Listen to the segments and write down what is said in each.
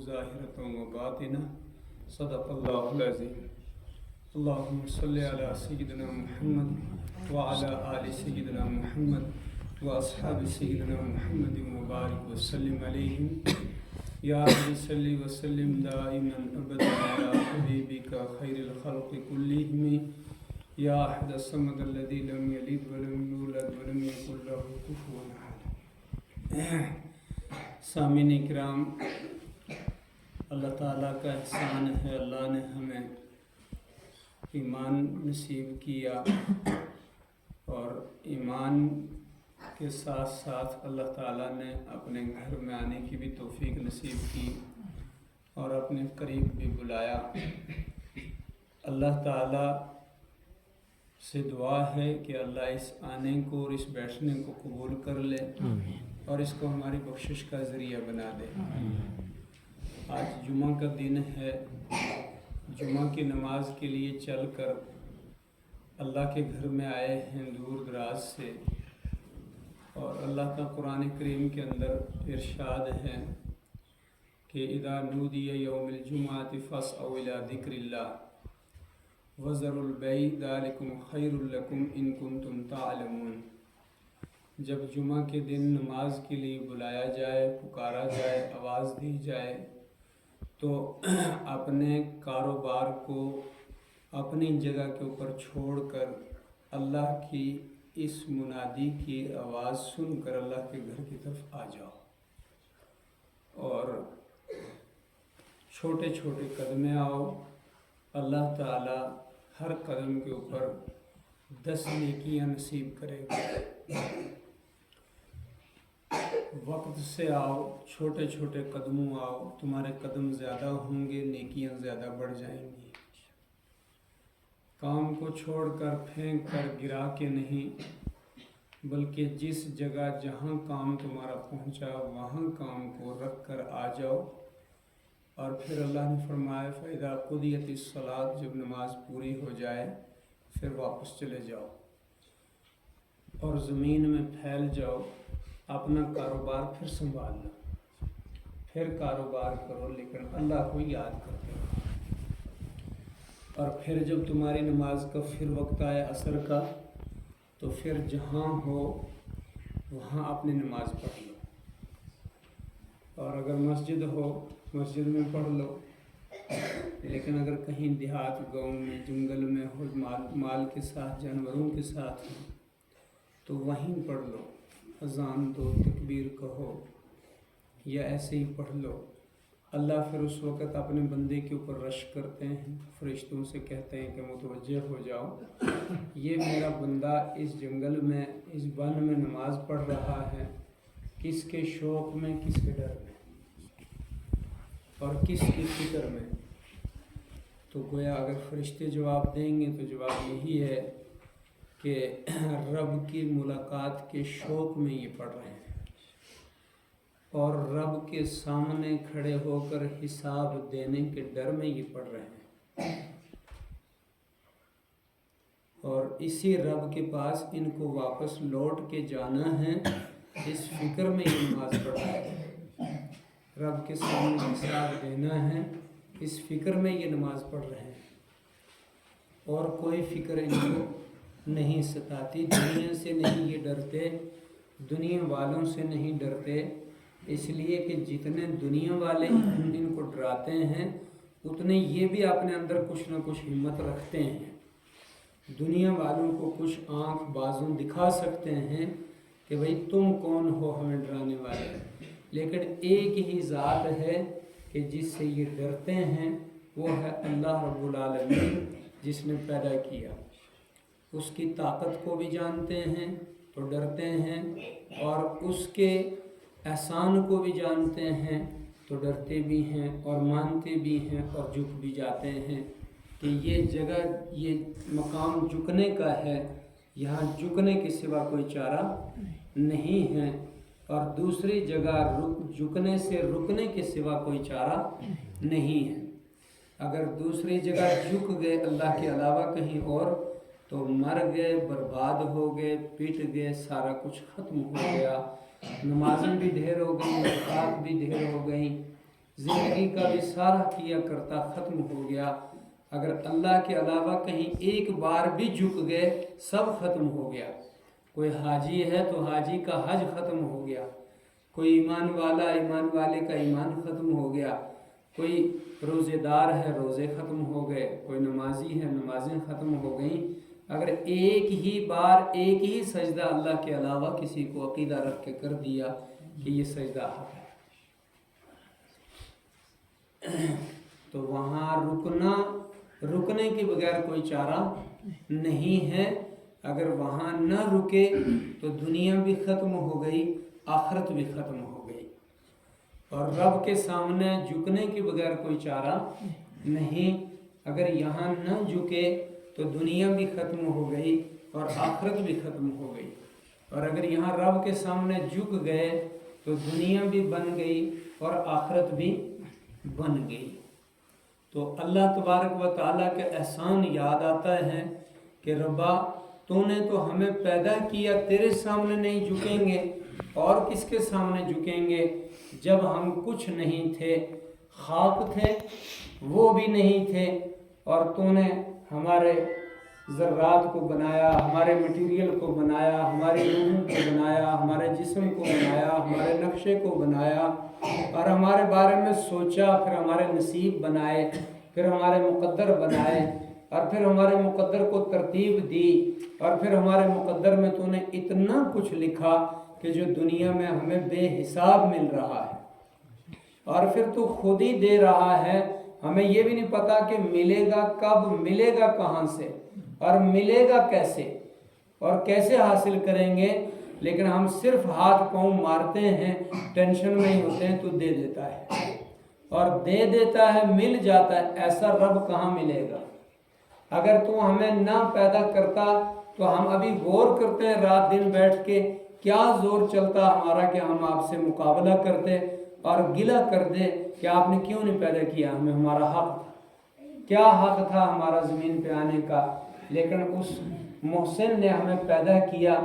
ظاہرة و باطنہ صدق اللہ العظیم اللہم صلی علی سیدنا محمد وعلی آل سیدنا محمد واصحاب سیدنا محمد مبارک وسلم علیہم یا رب صلی وسلم دائما ابدا علی حبیبک خیر الخلق کلہم یا احد الصمد الذی لم یلد ولم یولد ولم یکن لہ کفوا احد۔ سامعین کرام، اللہ تعالیٰ کا احسان ہے، اللہ نے ہمیں ایمان نصیب کیا اور ایمان کے ساتھ ساتھ اللہ تعالیٰ نے اپنے گھر میں آنے کی بھی توفیق نصیب کی اور اپنے قریب بھی بلایا۔ اللہ تعالیٰ سے دعا ہے کہ اللہ اس آنے کو اور اس بیٹھنے کو قبول کر لے اور اس کو ہماری بخشش کا ذریعہ بنا دے۔ آج جمعہ کا دن ہے، جمعہ کی نماز کے لیے چل کر اللہ کے گھر میں آئے ہیں دور دراز سے، اور اللہ کا قرآن کریم کے اندر ارشاد ہے کہ اذا نودی یوم الجمعۃ فاسعوا الی ذکر اللہ وذروا البیع ذلکم خیر لکم ان کنتم تعلمون۔ جب جمعہ کے دن نماز کے لیے بلایا جائے، پکارا جائے، آواز دی جائے تو اپنے کاروبار کو اپنی جگہ کے اوپر چھوڑ کر اللہ کی اس منادی کی آواز سن کر اللہ کے گھر کی طرف آ جاؤ، اور چھوٹے چھوٹے قدمیں آؤ۔ اللہ تعالی ہر قدم کے اوپر 10 نیکیاں نصیب کرے گا۔ وقت سے آؤ، چھوٹے چھوٹے قدموں آؤ، تمہارے قدم زیادہ ہوں گے، نیکیاں زیادہ بڑھ جائیں گی۔ کام کو چھوڑ کر، پھینک کر، گرا کے نہیں، بلکہ جس جگہ جہاں کام تمہارا پہنچا وہاں کام کو رکھ کر آ جاؤ۔ اور پھر اللہ نے فرمایا فَإِذَا قُضِيَتِ الصَّلَاةُ، جب نماز پوری ہو جائے پھر واپس چلے جاؤ اور زمین میں پھیل جاؤ، اپنا کاروبار پھر سنبھال لو، پھر کاروبار کرو لیکن اللہ کو یاد کرتے ہو۔ اور پھر جب تمہاری نماز کا پھر وقت آئے عصر کا، تو پھر جہاں ہو وہاں اپنی نماز پڑھ لو، اور اگر مسجد ہو مسجد میں پڑھ لو، لیکن اگر کہیں دیہات گاؤں میں جنگل میں ہو، مال کے ساتھ جانوروں کے ساتھ ہو تو وہیں پڑھ لو، اذان دو، تکبیر کہو یا ایسے ہی پڑھ لو۔ اللہ پھر اس وقت اپنے بندے کے اوپر رش کرتے ہیں، فرشتوں سے کہتے ہیں کہ متوجہ ہو جاؤ، یہ میرا بندہ اس جنگل میں، اس بن میں نماز پڑھ رہا ہے، کس کے شوق میں، کس کے ڈر میں اور کس کی فکر میں۔ تو گویا اگر فرشتے جواب دیں گے تو جواب یہی ہے کہ رب کی ملاقات کے شوق میں یہ پڑھ رہے ہیں اور رب کے سامنے کھڑے ہو کر حساب دینے کے ڈر میں یہ پڑھ رہے ہیں، اور اسی رب کے پاس ان کو واپس لوٹ کے جانا ہے، اس فکر میں یہ نماز پڑھ رہے ہیں۔ رب کے سامنے حساب دینا ہے، اس فکر میں یہ نماز پڑھ رہے ہیں، اور کوئی فکر ان کو نہیں ستاتی، دنیا سے نہیں یہ ڈرتے، دنیا والوں سے نہیں ڈرتے، اس لیے کہ جتنے دنیا والے ان کو ڈراتے ہیں اتنے یہ بھی اپنے اندر کچھ نہ کچھ ہمت رکھتے ہیں۔ دنیا والوں کو کچھ آنکھ بازوں دکھا سکتے ہیں کہ بھئی تم کون ہو ہمیں ڈرانے والے، لیکن ایک ہی ذات ہے کہ جس سے یہ ڈرتے ہیں، وہ ہے اللہ رب العالمین جس نے پیدا کیا۔ اس کی طاقت کو بھی جانتے ہیں تو ڈرتے ہیں، اور اس کے احسان کو بھی جانتے ہیں تو ڈرتے بھی ہیں اور مانتے بھی ہیں اور جھک بھی جاتے ہیں کہ یہ جگہ، یہ مقام جھکنے کا ہے، یہاں جھکنے کے سوا کوئی چارہ نہیں ہے، اور دوسری جگہ جھکنے سے رکنے کے سوا کوئی چارہ نہیں ہے۔ اگر دوسری جگہ جھک گئے اللہ کے علاوہ کہیں اور تو مر گئے، برباد ہو گئے، پٹ گئے، سارا کچھ ختم ہو گیا، نمازیں بھی ڈھیر ہو گئیں، زکوٰۃ بھی ڈھیر ہو گئیں، زندگی کا بھی سارا کیا کرتا ختم ہو گیا. اگر اللہ کے علاوہ کہیں ایک بار بھی جھک گئے سب ختم ہو گیا. کوئی حاجی ہے تو حاجی کا حج ختم ہو گیا. کوئی ایمان والا ایمان والے کا ایمان ختم ہو گیا. کوئی روزے دار ہے روزے ختم ہو گئے. کوئی نمازی ہے نمازیں ختم ہو گئیں. اگر ایک ہی بار ایک ہی سجدہ اللہ کے علاوہ کسی کو عقیدہ رکھ کے کر دیا کہ یہ سجدہ حق ہے تو وہاں رکنے کے بغیر کوئی چارہ نہیں ہے. اگر وہاں نہ رکے تو دنیا بھی ختم ہو گئی آخرت بھی ختم ہو گئی. اور رب کے سامنے جھکنے کے بغیر کوئی چارہ نہیں. اگر یہاں نہ جھکے تو دنیا بھی ختم ہو گئی اور آخرت بھی ختم ہو گئی. اور اگر یہاں رب کے سامنے جھک گئے تو دنیا بھی بن گئی اور آخرت بھی بن گئی. تو اللہ تبارک و تعالیٰ کا احسان یاد آتا ہے کہ ربا تو نے تو ہمیں پیدا کیا تیرے سامنے نہیں جھکیں گے اور کس کے سامنے جھکیں گے جب ہم کچھ نہیں تھے. خاک تھے وہ بھی نہیں تھے اور تو نے ہمارے ذرات کو بنایا, ہمارے مٹیریل کو بنایا, ہماری روح کو بنایا, ہمارے جسم کو بنایا, ہمارے نقشے کو بنایا اور ہمارے بارے میں سوچا. پھر ہمارے نصیب بنائے, پھر ہمارے مقدر بنائے اور پھر ہمارے مقدر کو ترتیب دی اور پھر ہمارے مقدر میں تو نے اتنا کچھ لکھا کہ جو دنیا میں ہمیں بے حساب مل رہا ہے. اور پھر تو خود ہی دے رہا ہے. ہمیں یہ بھی نہیں پتا کہ ملے گا کب, ملے گا کہاں سے اور ملے گا کیسے اور کیسے حاصل کریں گے. لیکن ہم صرف ہاتھ پاؤں مارتے ہیں, ٹینشن میں ہی ہوتے ہیں. تو دے دیتا ہے اور دے دیتا ہے, مل جاتا ہے. ایسا رب کہاں ملے گا؟ اگر تو ہمیں نہ پیدا کرتا تو ہم ابھی غور کرتے ہیں رات دن بیٹھ کے کیا زور چلتا ہمارا کہ ہم آپ سے مقابلہ کرتے اور گلہ کر دے کہ آپ نے کیوں نہیں پیدا کیا ہمیں. ہمارا حق تھا, کیا حق تھا ہمارا زمین پہ آنے کا. لیکن اس محسن نے ہمیں پیدا کیا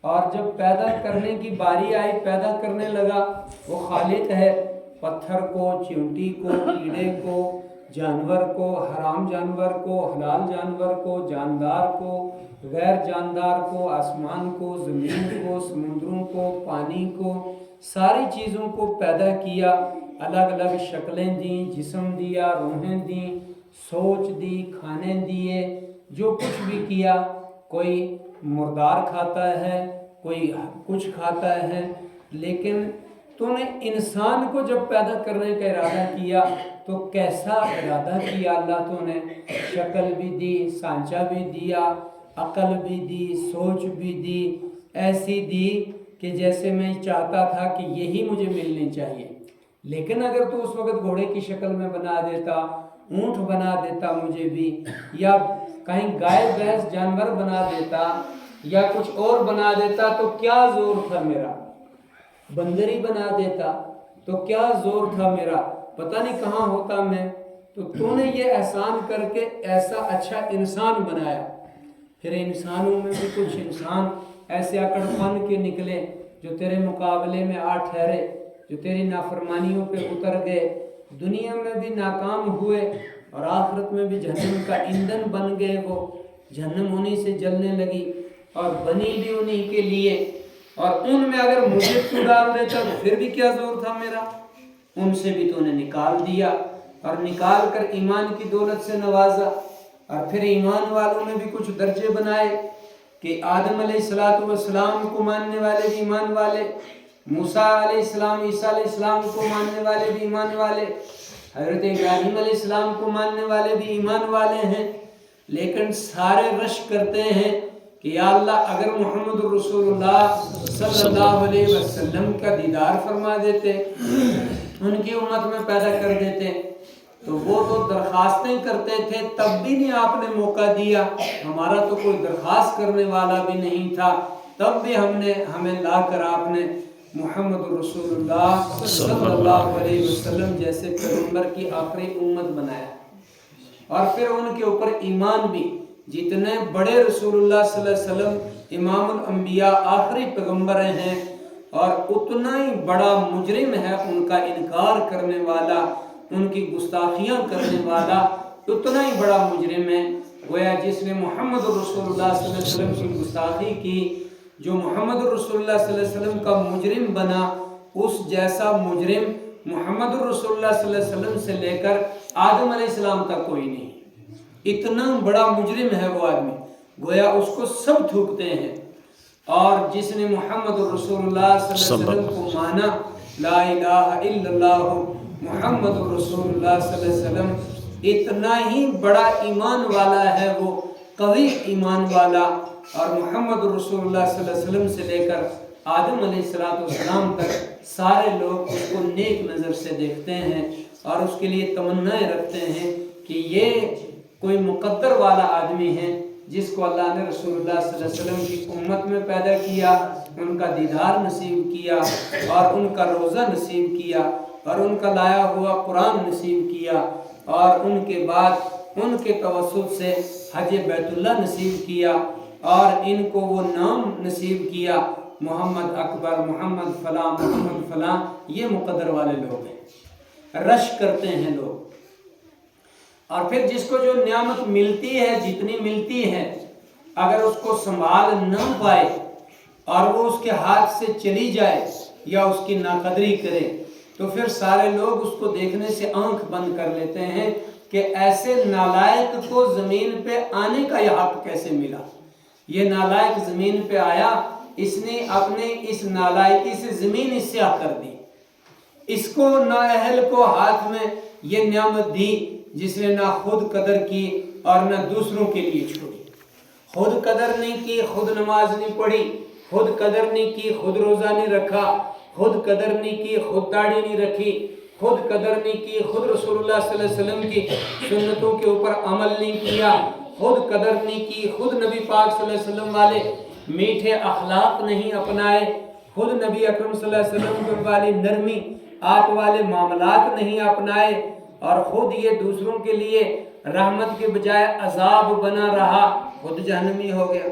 اور جب پیدا کرنے کی باری آئی پیدا کرنے لگا. وہ خالق ہے, پتھر کو, چیونٹی کو, کیڑے کو, جانور کو, حرام جانور کو, حلال جانور کو, جاندار کو, غیر جاندار کو, آسمان کو, زمین کو, سمندروں کو, پانی کو, ساری چیزوں کو پیدا کیا. الگ الگ شکلیں دیں, جسم دیا, روحیں دیں, سوچ دی, کھانے دیے, جو کچھ بھی کیا. کوئی مردار کھاتا ہے, کوئی کچھ کھاتا ہے. لیکن تو نے انسان کو جب پیدا کرنے کا ارادہ کیا تو کیسا ارادہ کیا اللہ تو نے. شکل بھی دی, سانچہ بھی دیا, عقل بھی دی, سوچ بھی دی, ایسی دی کہ جیسے میں چاہتا تھا کہ یہی مجھے ملنی چاہیے. لیکن اگر تو اس وقت گھوڑے کی شکل میں بنا دیتا, اونٹ بنا دیتا مجھے بھی, یا کہیں گائے بھینس جانور بنا دیتا یا کچھ اور بنا دیتا تو کیا زور تھا میرا. بندری بنا دیتا تو کیا زور تھا میرا, پتہ نہیں کہاں ہوتا میں. تو نے یہ احسان کر کے ایسا اچھا انسان بنایا. پھر انسانوں میں بھی کچھ انسان ایسے اکڑ پن کے نکلے جو تیرے مقابلے میں آ ٹھہرے, جو تیری نافرمانیوں پہ اتر گئے, دنیا میں بھی ناکام ہوئے اور آخرت میں بھی جہنم کا ایندھن بن گئے. وہ جہنم انہی سے جلنے لگی اور بنی بھی انہی کے لیے. اور ان میں اگر مجھے تو ڈال دیتا تو پھر بھی کیا زور تھا میرا. ان سے بھی تو نے نکال دیا اور نکال کر ایمان کی دولت سے نوازا. اور پھر ایمان والوں میں بھی کچھ درجے بنائے کہ آدم علیہ السلام کو ماننے والے بھی ایمان والے, موسیٰ علیہ السلام, عیسیٰ علیہ السلام کو ماننے والے بھی ایمان والے, حضرت ابراہیم علیہ السلام کو ماننے والے بھی ایمان والے ہیں. لیکن سارے رش کرتے ہیں کہ یا اللہ اگر محمد رسول اللہ صلی اللہ علیہ وسلم کا دیدار فرما دیتے, ان کی امت میں پیدا کر دیتے. تو وہ تو درخواستیں کرتے تھے, تب بھی نہیں آپ نے موقع دیا. ہمارا تو کوئی درخواست کرنے والا بھی نہیں تھا, تب بھی ہمیں لا کر آپ نے محمد رسول اللہ صلی اللہ علیہ وسلم جیسے پیغمبر کی آخری امت بنایا. اور پھر ان کے اوپر ایمان بھی, جتنے بڑے رسول اللہ صلی اللہ علیہ وسلم امام الانبیاء آخری پیغمبر ہیں, اور اتنا ہی بڑا مجرم ہے ان کا انکار کرنے والا، ان کی گستاخیاں کرنے والا، اتنا ہی بڑا مجرم ہے۔ گویا جس نے محمد رسول اللہ صلی اللہ علیہ وسلم کی گستاخی کی، جو محمد رسول اللہ صلی اللہ علیہ وسلم کا مجرم بنا، اس جیسا مجرم محمد رسول اللہ صلی اللہ علیہ وسلم سے لے کر آدم علیہ السلام تک کوئی نہیں۔ اتنا بڑا مجرم ہے وہ آدمی، گویا اس کو سب تھوکتے ہیں۔ اور جس نے محمد رسول اللہ صلی اللہ علیہ وسلم کو مانا، لا الہ الا اللہ محمد رسول اللہ صلی اللہ علیہ وسلم، اتنا ہی بڑا ایمان والا ہے وہ، قوی ایمان والا۔ اور محمد رسول اللہ صلی اللہ علیہ وسلم سے لے کر آدم علیہ السلام تک سارے لوگ اس کو نیک نظر سے دیکھتے ہیں اور اس کے لیے تمنائیں رکھتے ہیں کہ یہ کوئی مقدر والا آدمی ہے جس کو اللہ نے رسول اللہ صلی اللہ علیہ وسلم کی امت میں پیدا کیا، ان کا دیدار نصیب کیا اور ان کا روزہ نصیب کیا اور ان کا لایا ہوا قرآن نصیب کیا، اور ان کے بعد ان کے توسط سے حج بیت اللہ نصیب کیا، اور ان کو وہ نام نصیب کیا محمد اکبر، محمد فلاں، محمد فلاں۔ یہ مقدر والے لوگ ہیں، رش کرتے ہیں لوگ۔ اور پھر جس کو جو نعمت ملتی ہے، جتنی ملتی ہے، اگر اس کو سنبھال نہ پائے اور وہ اس کے ہاتھ سے چلی جائے یا اس کی ناقدری کرے، تو پھر سارے لوگ اس کو دیکھنے سے آنکھ بند کر لیتے ہیں کہ ایسے نالائق کو زمین پہ آنے کا یہ حق کیسے ملا؟ یہ نالائق زمین پہ آیا، اس نے اپنے اس نالائقی سے زمین سیاہ کر دی، اس کو نااہل کو ہاتھ میں یہ نعمت دی جس نے نہ خود قدر کی اور نہ دوسروں کے لیے چھوڑی۔ خود قدر نہیں کی، خود نماز نہیں پڑھی، خود قدر نہیں کی، خود روزہ نہیں رکھا، خود قدر نہیں کی، خود داڑھی نہیں رکھی، خود قدر نہیں کی، خود رسول اللہ صلی اللہ علیہ وسلم کی سنتوں کے اوپر عمل نہیں کیا، خود قدر نہیں کی، خود نبی پاک صلی اللہ علیہ وسلم والے میٹھے اخلاق نہیں اپنائے، خود نبی اکرم صلی اللہ علیہ وسلم والی نرمی آپ والے معاملات نہیں اپنائے، اور خود یہ دوسروں کے لیے رحمت کے بجائے عذاب بنا رہا، خود جہنمی ہو گیا،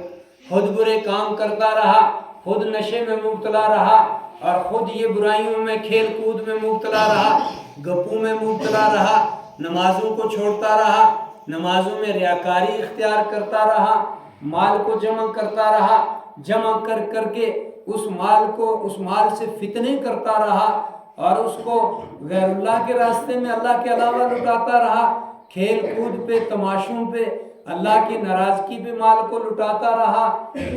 خود برے کام کرتا رہا، خود نشے میں مبتلا رہا، اور خود یہ برائیوں میں کھیل کود میں مبتلا رہا، گپوں میں مبتلا رہا، نمازوں کو چھوڑتا رہا، نمازوں میں ریاکاری اختیار کرتا رہا، مال کو جمع کرتا رہا، جمع کر کر کے اس مال سے فتنے کرتا رہا، اور اس کو غیر اللہ کے راستے میں اللہ کے علاوہ لٹاتا رہا، کھیل کود پہ، تماشوں پہ، اللہ کی ناراضگی پہ مال کو لٹاتا رہا،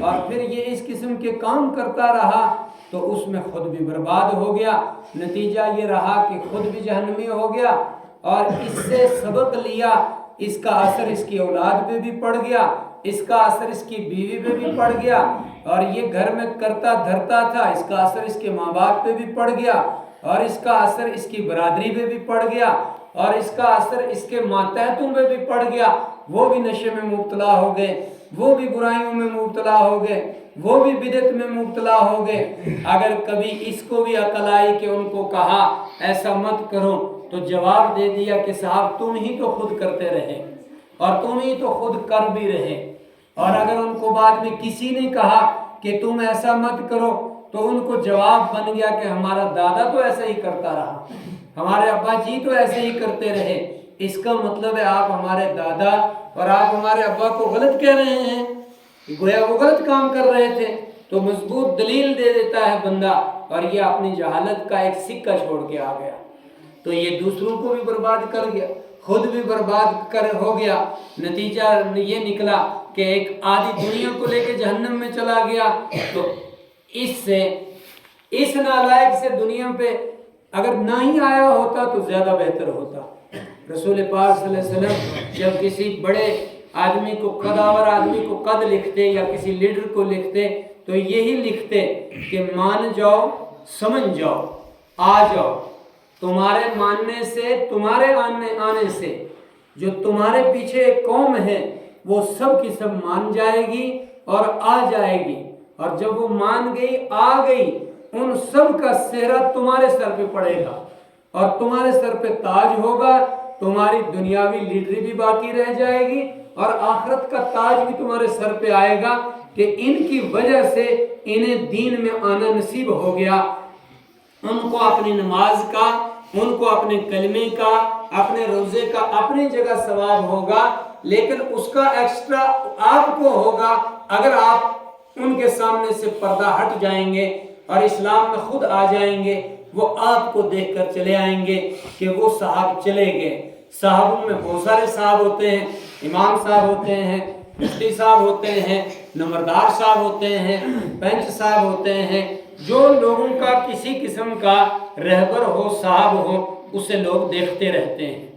اور پھر یہ اس قسم کے کام کرتا رہا، تو اس میں خود بھی برباد ہو گیا۔ نتیجہ یہ رہا کہ خود بھی جہنمی ہو گیا، اور اس سے سبق لیا، اس کا اثر اس کی اولاد پہ بھی پڑ گیا، اس کا اثر اس کی بیوی پہ بھی پڑ گیا، اور یہ گھر میں کرتا دھرتا تھا، اس کا اثر اس کے ماں باپ پہ بھی پڑ گیا، اور اس کا اثر اس کی برادری پہ بھی پڑ گیا، اور اس کا اثر اس کے ماتحتوں پہ بھی پڑ گیا۔ وہ بھی نشے میں مبتلا ہو گئے، وہ بھی برائیوں میں مبتلا ہو گئے، وہ بھی بدعت میں مبتلا ہو گئے۔ اگر کبھی اس کو بھی عقل آئی کہ ان کو کہا ایسا مت کرو، تو جواب دے دیا کہ صاحب تم ہی تو خود کرتے رہے اور تم ہی تو خود کر بھی رہے۔ اور اگر ان کو بعد میں کسی نے کہا کہ تم ایسا مت کرو، تو ان کو جواب بن گیا کہ ہمارا دادا تو ایسا ہی کرتا رہا، ہمارے ابا جی تو ایسے ہی کرتے رہے۔ اس کا مطلب ہے آپ ہمارے دادا اور آپ ہمارے ابا کو غلط کہہ رہے ہیں، گویا وہ غلط کام کر رہے تھے۔ تو مضبوط دلیل دے دیتا ہے بندہ، اور یہ اپنی جہالت کا ایک سکہ چھوڑ کے آ گیا، تو یہ دوسروں کو بھی برباد کر گیا، خود بھی برباد ہو گیا۔ نتیجہ یہ نکلا کہ ایک آدھی دنیا کو لے کے جہنم میں چلا گیا۔ تو اس نالائق سے دنیا پہ اگر نہ ہی آیا ہوتا تو زیادہ بہتر ہوتا۔ رسول پاک صلی اللہ علیہ وسلم جب کسی بڑے آدمی کو، قداور آدمی کو قد لکھتے یا کسی لیڈر کو لکھتے، تو یہی لکھتے کہ مان جاؤ، سمجھ جاؤ، آ جاؤ، تمہارے ماننے سے، تمہارے آنے سے جو تمہارے پیچھے ایک قوم ہے وہ سب کی سب مان جائے گی اور آ جائے گی، اور جب وہ مان گئی، آ گئی، ان سب کا سہرا تمہارے سر پہ پڑے گا اور تمہارے سر پہ تاج ہوگا، تمہاری دنیاوی لیڈری بھی باقی رہ جائے گی اور آخرت کا تاج بھی تمہارے سر پہ آئے گا۔ کہ ان کی وجہ سے انہیں دین میں آنا نصیب ہو گیا، ان کو اپنی نماز کا، ان کو اپنے کلمے کا، اپنے روزے کا اپنی جگہ ثواب ہوگا، لیکن اس کا ایکسٹرا آپ کو ہوگا اگر آپ ان کے سامنے سے پردہ ہٹ جائیں گے اور اسلام میں خود آ جائیں گے۔ وہ آپ کو دیکھ کر چلے آئیں گے کہ وہ صاحب چلے گئے۔ صحابوں میں بہت سارے صاحب ہوتے ہیں، امام صاحب ہوتے ہیں، مفتی صاحب ہوتے ہیں، نمبردار صاحب ہوتے ہیں، پنچ صاحب ہوتے ہیں، جو لوگوں کا کسی قسم کا رہبر ہو، صاحب ہو، اسے لوگ دیکھتے رہتے ہیں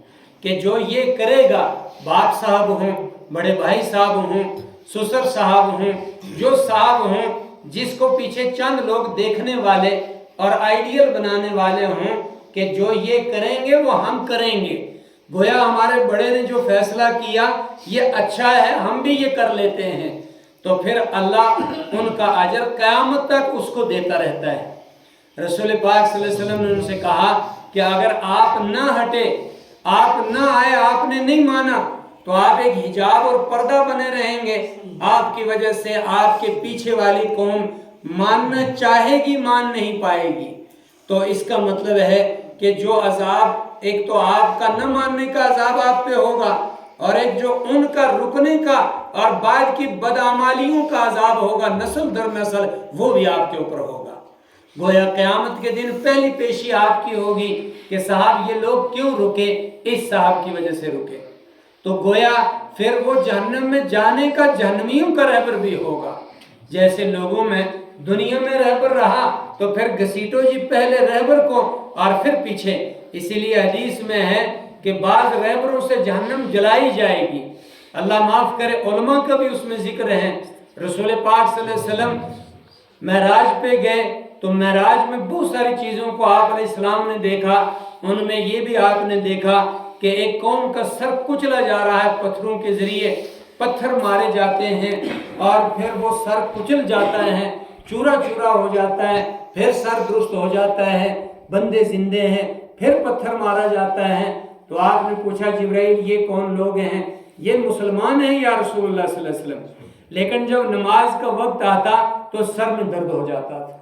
کہ جو یہ کرے گا، باپ صاحب ہوں، بڑے بھائی صاحب ہوں، سسر صاحب ہوں، جو صاحب ہوں، جس کو پیچھے چند لوگ دیکھنے والے اور آئیڈیل بنانے والے ہوں کہ جو یہ کریں گے وہ ہم کریں گے، گویا ہمارے بڑے نے جو فیصلہ کیا یہ اچھا ہے، ہم بھی یہ کر لیتے ہیں، تو پھر اللہ ان کا اجر قیامت تک اس کو دیتا رہتا ہے۔ رسول پاک صلی اللہ علیہ وسلم نے ان سے کہا کہ اگر آپ نہ ہٹے، آپ نہ آئے، آپ نے نہیں مانا، تو آپ ایک حجاب اور پردہ بنے رہیں گے، آپ کی وجہ سے آپ کے پیچھے والی قوم ماننا چاہے گی، مان نہیں پائے گی۔ تو اس کا مطلب ہے کہ جو عذاب، ایک تو آپ کا نہ ماننے کا عذاب آپ پہ ہوگا، اور ایک جو ان کا رکنے کا اور بعد کی بدعمالیوں کا عذاب ہوگا نسل در نسل، وہ بھی آپ کے اوپر ہوگا۔ گویا قیامت کے دن پہلی پیشی آپ کی ہوگی کہ صاحب یہ لوگ کیوں رکے، اس صاحب کی وجہ سے رکے۔ تو گویا پھر وہ جہنم میں جانے کا جہنمیوں کا رہبر بھی ہوگا۔ جیسے لوگوں میں دنیا میں رہبر رہا تو پھر گھسیٹو جی پہلے رہبر کو اور پھر پیچھے، اسی لیے حدیث میں ہے کہ بعض رہبروں سے جہنم جلائی جائے گی، اللہ معاف کرے، علماء کا بھی اس میں ذکر ہے۔ رسول پاک صلی اللہ علیہ وسلم معراج پہ گئے تو معراج میں بہت ساری چیزوں کو آپ علیہ السلام نے دیکھا، ان میں یہ بھی آپ نے دیکھا کہ ایک قوم کا سر کچلا جا رہا ہے، پتھروں کے ذریعے پتھر مارے جاتے ہیں اور پھر وہ سر کچل جاتا ہے، چورا چورا ہو جاتا ہے، پھر سر درست ہو جاتا ہے، بندے زندے ہیں، پھر پتھر مارا جاتا ہے۔ تو آپ نے پوچھا جبرائیل یہ کون لوگ ہیں؟ یہ مسلمان ہیں یا رسول اللہ صلی اللہ علیہ وسلم؟ لیکن جب نماز کا وقت آتا تو سر میں درد ہو جاتا تھا،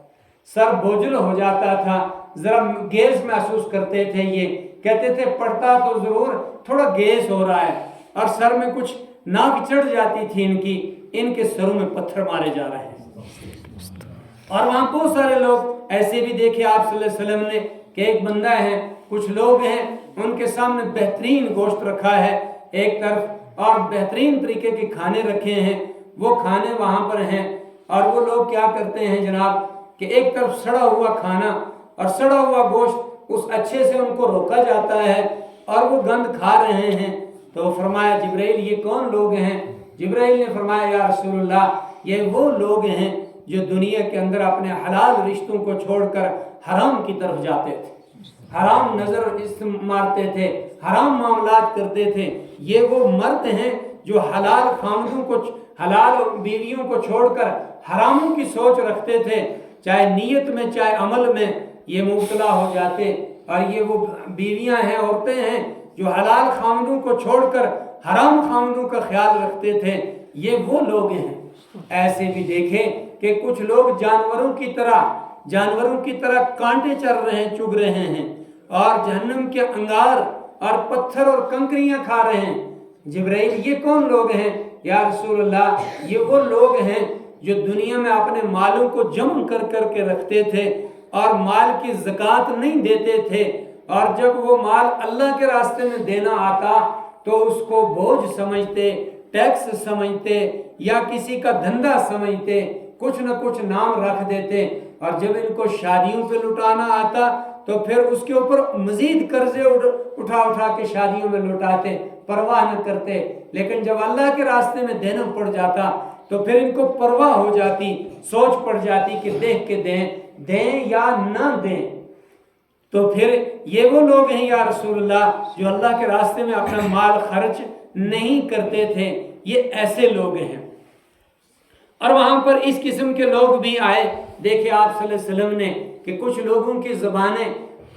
سر بوجھل ہو جاتا تھا، ذرا گیس محسوس کرتے تھے، یہ کہتے تھے پڑھتا تو ضرور، تھوڑا گیس ہو رہا ہے، اور سر میں کچھ ناک چڑھ جاتی تھی ان کے سروں میں پتھر مارے جا رہے ہیں۔ اور وہاں بہت سارے لوگ ایسے بھی دیکھے آپ صلی اللہ علیہ وسلم نے کہ ایک بندہ ہے، کچھ لوگ ہیں، ان کے سامنے بہترین گوشت رکھا ہے ایک طرف اور بہترین طریقے کے کھانے رکھے ہیں، وہ کھانے وہاں پر ہیں، اور وہ لوگ کیا کرتے ہیں جناب کہ ایک طرف سڑا ہوا کھانا اور سڑا ہوا گوشت، اس اچھے سے ان کو روکا جاتا ہے اور وہ گند کھا رہے ہیں۔ تو فرمایا جبرائیل یہ کون لوگ ہیں؟ جبرائیل نے فرمایا یا رسول اللہ یہ وہ لوگ ہیں جو دنیا کے اندر اپنے حلال رشتوں کو چھوڑ کر حرام کی طرف جاتے تھے، حرام نظر مارتے تھے، حرام معاملات کرتے تھے۔ یہ وہ مرد ہیں جو حلال خامدوں کو، حلال بیویوں کو چھوڑ کر حراموں کی سوچ رکھتے تھے، چاہے نیت میں چاہے عمل میں یہ مبتلا ہو جاتے، اور یہ وہ بیویاں ہیں، عورتیں ہیں جو حلال خامدوں کو چھوڑ کر حرام خامدوں کا خیال رکھتے تھے، یہ وہ لوگ ہیں۔ ایسے بھی دیکھیں کہ کچھ لوگ جانوروں کی طرح کانٹے چر رہے ہیں، چگ رہے ہیں، اور جہنم کے انگار اور پتھر اور کنکریاں کھا رہے ہیں۔ جبرائیل یہ کون لوگ ہیں یا رسول اللہ؟ یہ وہ لوگ ہیں جو دنیا میں اپنے مالوں کو جمع کر کر کے رکھتے تھے اور مال کی زکوٰۃ نہیں دیتے تھے، اور جب وہ مال اللہ کے راستے میں دینا آتا تو اس کو بوجھ سمجھتے، ٹیکس سمجھتے یا کسی کا دھندا سمجھتے، کچھ نہ کچھ نام رکھ دیتے، اور جب ان کو شادیوں پہ لٹانا آتا تو پھر اس کے اوپر مزید قرضے اٹھا کے شادیوں میں لٹاتے، پرواہ نہ کرتے۔ لیکن جب اللہ کے راستے میں دینا پڑ جاتا تو پھر ان کو پرواہ ہو جاتی، سوچ پڑ جاتی کہ دیکھ کے دیں یا نہ دیں۔ تو پھر یہ وہ لوگ ہیں یا رسول اللہ جو اللہ کے راستے میں اپنا مال خرچ نہیں کرتے تھے، یہ ایسے لوگ ہیں۔ اور وہاں پر اس قسم کے لوگ بھی آئے، دیکھیں آپ صلی اللہ علیہ وسلم نے کہ کچھ لوگوں کی زبانیں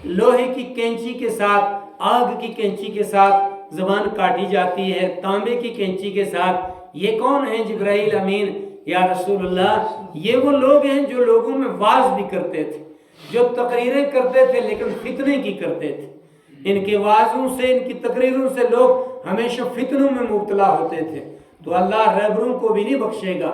لوہے کی کینچی کے ساتھ، آگ کی کینچی کے ساتھ زبان کاٹی جاتی ہے، تانبے کی کینچی کے ساتھ۔ یہ کون ہیں جبرائیل امین؟ یا رسول اللہ یہ وہ لوگ ہیں جو لوگوں میں واعظ بھی کرتے تھے، جو تقریریں کرتے تھے لیکن فتنے کی کرتے تھے، ان کے واعظوں سے ان کی تقریروں سے لوگ ہمیشہ فتنوں میں مبتلا ہوتے تھے۔ تو اللہ رہبروں کو بھی نہیں بخشے گا،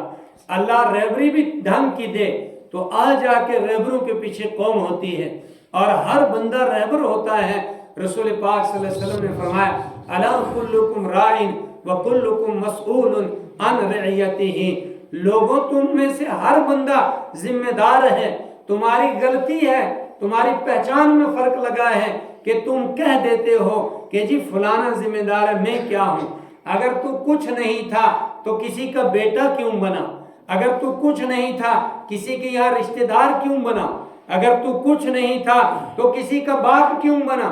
اللہ رہبری بھی ڈھنگ کی دے تو آ جا کے رہبروں کے پیچھے قوم ہوتی ہے، اور ہر بندہ رہبر ہوتا ہے۔ رسول پاک صلی اللہ علیہ وسلم نے فرمایا الا کلکم راعٍ وکلکم مسئول عن رعیتہ، لوگوں تم میں سے ہر بندہ ذمہ دار ہے، تمہاری غلطی ہے، تمہاری پہچان میں فرق لگا ہے کہ تم کہہ دیتے ہو کہ جی فلانا ذمہ دار ہے، میں کیا ہوں؟ اگر تو کچھ نہیں تھا تو کسی کا بیٹا کیوں بنا؟ اگر تو کچھ نہیں تھا کسی کے یہاں رشتہ دار کیوں بنا؟ اگر تو کچھ نہیں تھا تو کسی کا باپ کیوں بنا؟